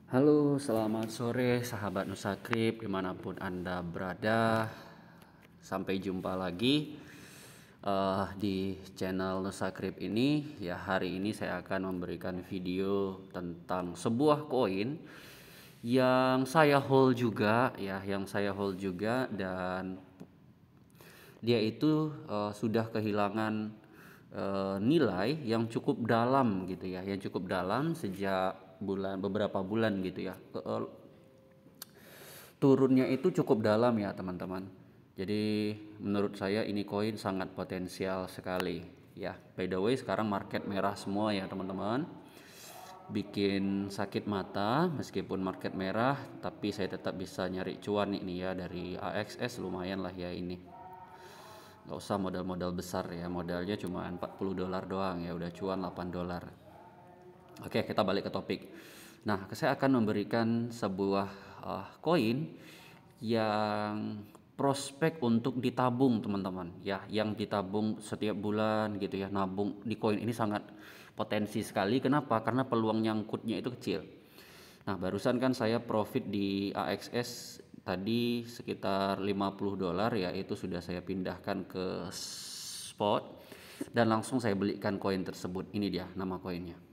Halo, selamat sore sahabat Nusakrip dimanapun Anda berada. Sampai jumpa lagi di channel Nusakrip ini. Ya, hari ini saya akan memberikan video tentang sebuah koin yang saya hold juga, ya, dan dia itu sudah kehilangan nilai yang cukup dalam gitu ya, yang cukup dalam sejak beberapa bulan gitu ya. Turunnya itu cukup dalam ya teman-teman. Jadi menurut saya ini koin sangat potensial sekali ya. By the way, sekarang market merah semua ya teman-teman. Bikin sakit mata meskipun market merah, tapi saya tetap bisa nyari cuan ini ya dari AXS, lumayan lah ya ini. Nggak usah modal-modal besar ya, modalnya cuma $40 doang ya udah cuan $8. Oke, kita balik ke topik. Nah, saya akan memberikan sebuah koin yang prospek untuk ditabung teman-teman ya, yang ditabung setiap bulan gitu ya. Nabung di koin ini sangat potensi sekali. Kenapa? Karena peluang nyangkutnya itu kecil. Nah, barusan kan saya profit di AXS tadi sekitar $50 ya, itu sudah saya pindahkan ke spot dan langsung saya belikan koin tersebut. Ini dia nama koinnya.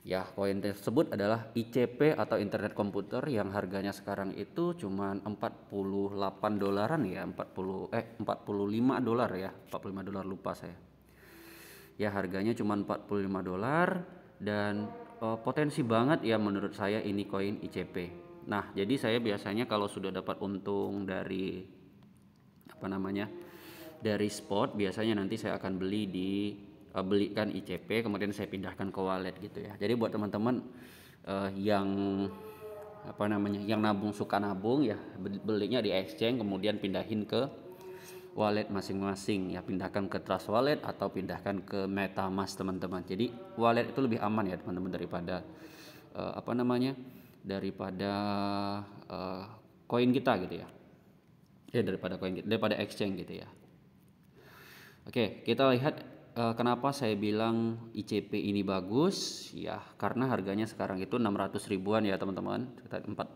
Ya, koin tersebut adalah ICP atau internet komputer yang harganya sekarang itu cuma $48 ya, 45 dolar ya, $45 lupa saya. Ya, harganya cuma $45 dan potensi banget ya menurut saya ini koin ICP. Nah, jadi saya biasanya kalau sudah dapat untung dari apa namanya? Dari spot, biasanya nanti saya akan belikan ICP, kemudian saya pindahkan ke wallet gitu ya. Jadi buat teman-teman yang apa namanya, yang suka nabung ya, belinya di exchange kemudian pindahin ke wallet masing-masing ya, pindahkan ke Trust Wallet atau pindahkan ke MetaMask teman-teman. Jadi wallet itu lebih aman ya teman-teman daripada apa namanya, daripada eh, koin kita gitu ya. Daripada exchange gitu ya. Oke, kita lihat kenapa saya bilang ICP ini bagus ya, karena harganya sekarang itu 600 ribuan ya teman-teman, sekitar $45.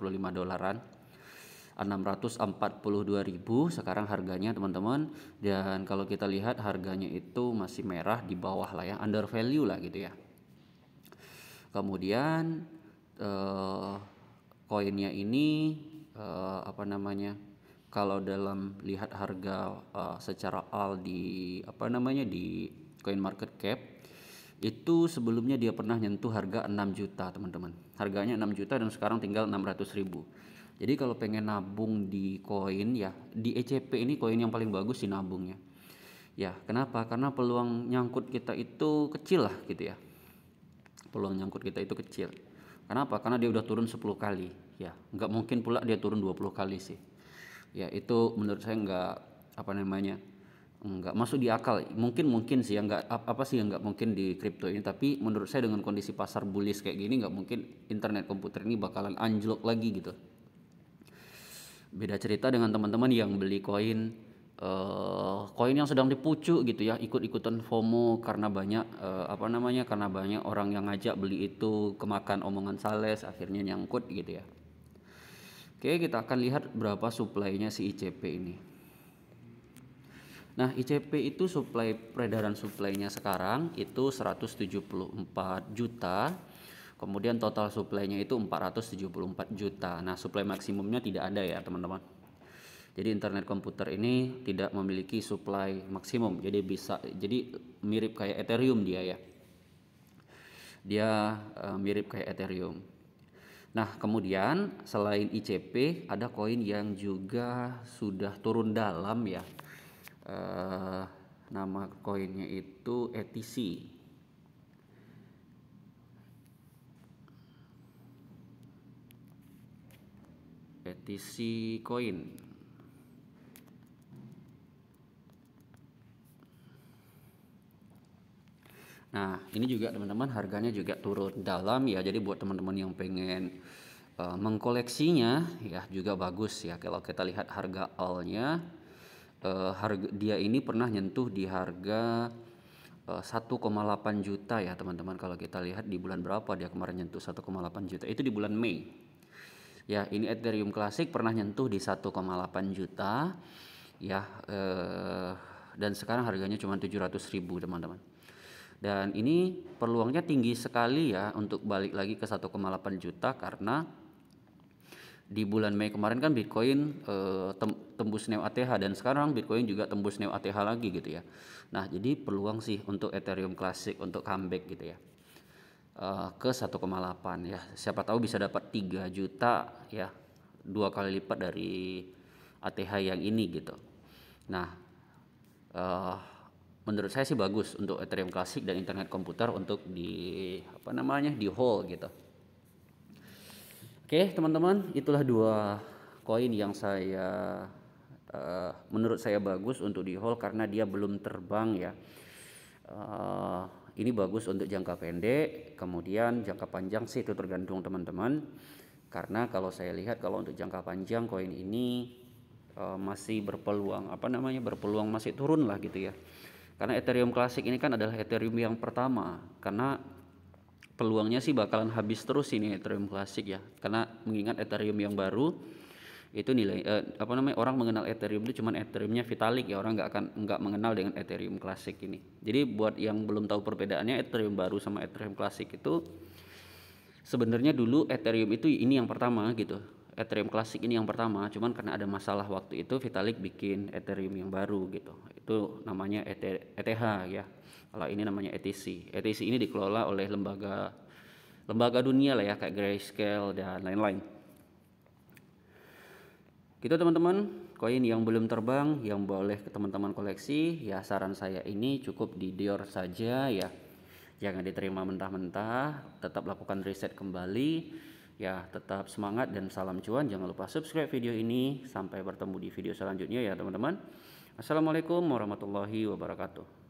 642.000 sekarang harganya teman-teman, dan kalau kita lihat harganya itu masih merah di bawah lah ya, under value lah gitu ya. Kemudian eh, koinnya ini apa namanya, kalau dalam lihat harga secara al di apa namanya di coin market cap itu, sebelumnya dia pernah nyentuh harga 6 juta teman-teman, harganya 6 juta dan sekarang tinggal 600 ribu. Jadi kalau pengen nabung di koin ya, di ECP ini koin yang paling bagus sih nabungnya ya. Kenapa? Karena peluang nyangkut kita itu kecil lah gitu ya, peluang nyangkut kita itu kecil. Kenapa? Karena dia udah turun 10 kali ya, nggak mungkin pula dia turun 20 kali sih ya. Itu menurut saya nggak apa namanya, nggak masuk di akal. Mungkin sih ya, nggak apa sih yang nggak mungkin di kripto ini, tapi menurut saya dengan kondisi pasar bullish kayak gini nggak mungkin internet komputer ini bakalan anjlok lagi gitu. Beda cerita dengan teman-teman yang beli koin yang sedang dipucuk gitu ya, ikut-ikutan FOMO karena banyak apa namanya, karena banyak orang yang ngajak beli itu, kemakan omongan sales, akhirnya nyangkut gitu ya. Oke, kita akan lihat berapa suplainya si ICP ini. Nah, ICP itu peredaran suplainya sekarang itu 174 juta. Kemudian total suplainya itu 474 juta. Nah, suplai maksimumnya tidak ada ya, teman-teman. Jadi internet komputer ini tidak memiliki supply maksimum. Jadi mirip kayak Ethereum dia ya. Dia mirip kayak Ethereum. Nah, kemudian selain ICP ada koin yang juga sudah turun dalam ya. Nama koinnya itu ETC. ETC koin. Nah, ini juga teman-teman harganya juga turun dalam ya. Jadi buat teman-teman yang pengen mengkoleksinya ya juga bagus ya. Kalau kita lihat harga all-nya, harga dia ini pernah nyentuh di harga 1,8 juta ya teman-teman. Kalau kita lihat di bulan berapa dia kemarin nyentuh 1,8 juta, itu di bulan Mei. Ya, ini Ethereum Classic pernah nyentuh di 1,8 juta ya, dan sekarang harganya cuma 700.000 teman-teman. Dan ini peluangnya tinggi sekali ya untuk balik lagi ke 1,8 juta, karena di bulan Mei kemarin kan Bitcoin tembus neo ATH, dan sekarang Bitcoin juga tembus neo ATH lagi gitu ya. Nah, jadi peluang sih untuk Ethereum Classic untuk comeback gitu ya, ke 1,8 ya. Siapa tahu bisa dapat 3 juta ya, 2 kali lipat dari ATH yang ini gitu. Nah, menurut saya sih bagus untuk Ethereum Classic dan internet komputer untuk di di hold gitu. Oke teman-teman, itulah 2 koin yang menurut saya bagus untuk di hold karena dia belum terbang ya. Ini bagus untuk jangka pendek, kemudian jangka panjang sih itu tergantung teman-teman. Karena kalau saya lihat, kalau untuk jangka panjang koin ini masih berpeluang berpeluang masih turun lah gitu ya. Karena Ethereum Classic ini kan adalah Ethereum yang pertama, karena peluangnya sih bakalan habis terus ini Ethereum Classic ya, karena mengingat Ethereum yang baru itu nilai orang mengenal Ethereum itu cuma Ethereumnya Vitalik ya, orang nggak mengenal dengan Ethereum Classic ini. Jadi buat yang belum tahu perbedaannya Ethereum baru sama Ethereum Classic itu, sebenarnya dulu Ethereum itu ini yang pertama gitu, Ethereum Classic ini yang pertama, cuman karena ada masalah waktu itu Vitalik bikin Ethereum yang baru gitu, itu namanya ETH ya. Kalau ini namanya ETC. ETC ini dikelola oleh lembaga dunia lah ya, kayak Grayscale dan lain-lain. Gitu teman-teman, koin yang belum terbang yang boleh teman-teman koleksi ya, saran saya ini cukup di Dior saja ya. Jangan diterima mentah-mentah, tetap lakukan riset kembali ya, tetap semangat dan salam cuan. Jangan lupa subscribe video ini. Sampai bertemu di video selanjutnya ya teman-teman. Assalamualaikum warahmatullahi wabarakatuh.